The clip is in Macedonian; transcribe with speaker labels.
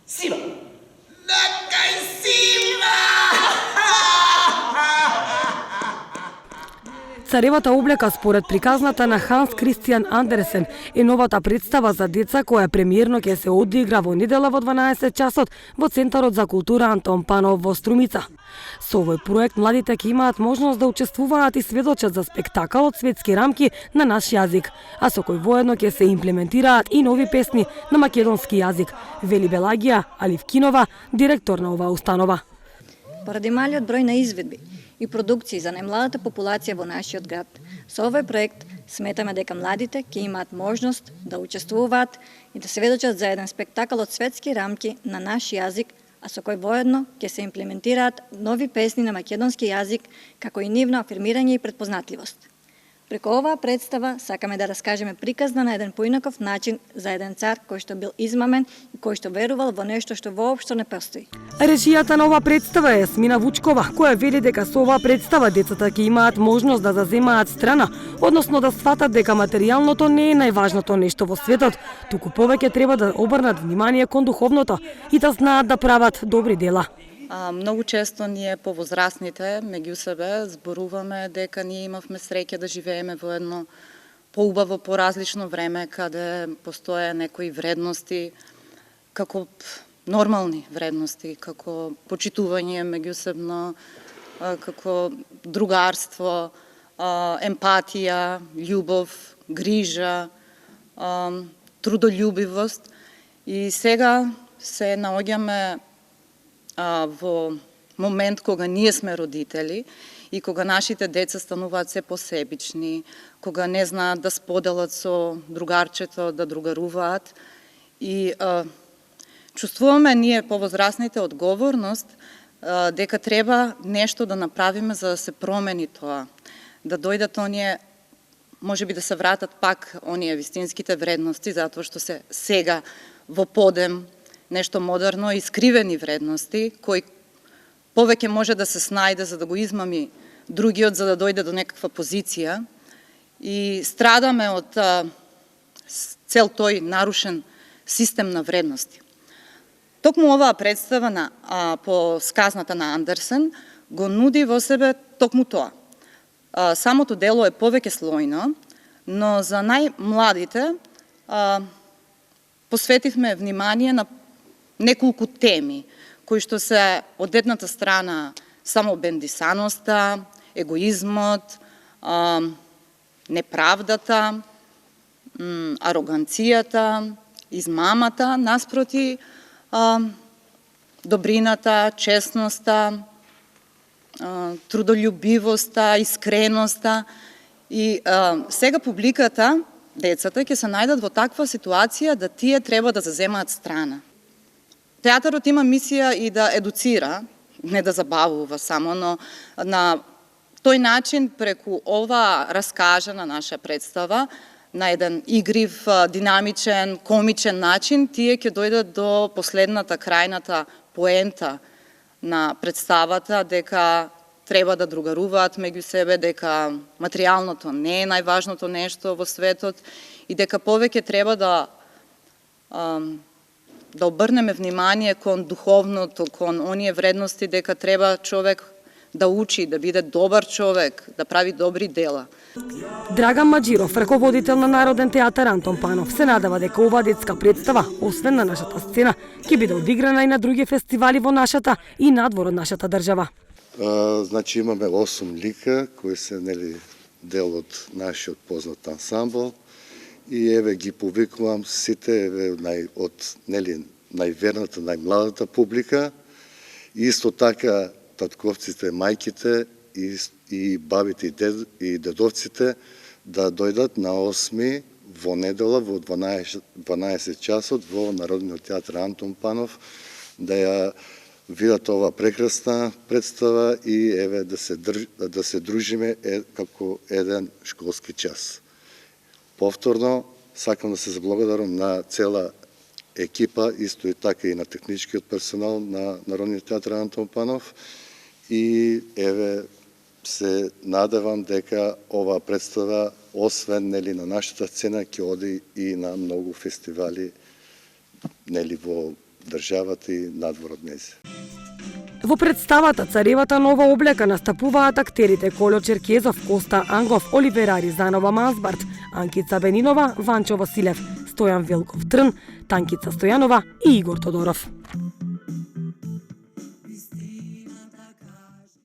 Speaker 1: Сима! Накај Сима!
Speaker 2: Царевата облека според приказната на Ханс Кристијан Андерсен е новата представа за деца која премиерно ќе се одигра во недела во 12 часот во Центарот за култура Антон Панов во Струмица. Со овој проект младите ќе имаат можност да учествуваат и сведочат за спектакал од светски рамки на наш јазик, а со кој воедно ќе се имплементираат и нови песни на македонски јазик, вели Белагија Аливкинова, директор на оваа установа.
Speaker 3: Поради малиот број на изведби и продукции за најмладата популација во нашиот град, со овој проект сметаме дека младите ќе имаат можност да учествуваат и да сведочат за еден спектакал од светски рамки на наш јазик, а со кој воедно ќе се имплементираат нови песни на македонски јазик, како и нивно афирмирање и претпознатливост. Преку оваа представа сакаме да раскажеме приказна на еден поинаков начин за еден цар кој што бил измамен и кој што верувал во нешто што воопшто не постои.
Speaker 2: Режијата на оваа представа е Смина Вучкова, која вели дека со оваа представа децата ќе имаат можност да заземаат страна, односно да сфатат дека материјалното не е најважното нешто во светот, туку повеќе треба да обрнат внимание кон духовното и да знаат да прават добри дела.
Speaker 4: Многу често ние повозрасните меѓу себе зборуваме дека ние имавме среќа да живееме во едно поубаво, поразлично време, каде постоја некои вредности, како нормални вредности, како почитување меѓусебно, како другарство, емпатија, љубов, грижа, трудолюбивост. И сега се наоѓаме во момент кога ние сме родители и кога нашите деца стануваат се посебични, кога не знаат да споделат со другарчето, да другаруваат и чувствуваме ние повозрасните одговорност дека треба нешто да направиме за да се промени тоа, да дојдат оние, можеби да се вратат пак оние вистинските вредности, затоа што се сега во подем нешто модерно и скривени вредности, кој повеќе може да се снајде за да го измами другиот, за да дојде до некаква позиција. И страдаме од цел тој нарушен систем на вредности. Токму оваа представа по сказната на Андерсен го нуди во себе токму тоа. Самото дело е повеќе слојно, но за најмладите посветивме внимание на неколку теми, кои што се од едната страна самобендисаноста, егоизмот, неправдата, ароганцијата, измамата, наспроти добрината, честноста, трудолюбивоста, искреноста. И сега публиката, децата, ќе се најдат во таква ситуација да тие треба да заземаат страна. Театарот има мисија и да едуцира, не да забавува само, но на тој начин, преку ова раскажана наша представа, на еден игрив, динамичен, комичен начин, тие ќе дојдат до последната, крајната поента на представата, дека треба да другаруваат меѓу себе, дека материјалното не е најважното нешто во светот и дека повеќе треба да обрнеме внимание кон духовното, кон оние вредности, дека треба човек да учи, да биде добар човек, да прави добри дела.
Speaker 2: Драган Маџиров, раководител на Народен театар Антон Панов, се надава дека оваа детска представа, освен на нашата сцена, ќе биде одиграна и на други фестивали во нашата и надвор од нашата држава.
Speaker 5: Значи имаме 8 лика кои се дел од нашиот познат ансамбл. И еве ги повикувам сите од најверната, најмладата публика, и исто така татковците, мајките и бабите и дедовците да дојдат на 8 во недела во 12 часот во Народниот театар Антон Панов да ја видат ова прекрасна представа и еве да се дружиме како еден школски час. Повторно, сакам да се заблагодарам на цела екипа, исто и така и на техничкиот персонал на Народниот театар Антон Панов. И еве се надевам дека оваа представа, освен на нашата сцена, ќе оди и на многу фестивали во државата и надвор од незе.
Speaker 2: Во представата Царевата нова облека настапуваат актерите Колјо Черкезов, Коста Ангов, Оливера Ризанова Мазбарт, Анкица Бенинова, Ванчо Василев, Стојан Велков Трн, Танкица Стојанова и Игор Тодоров.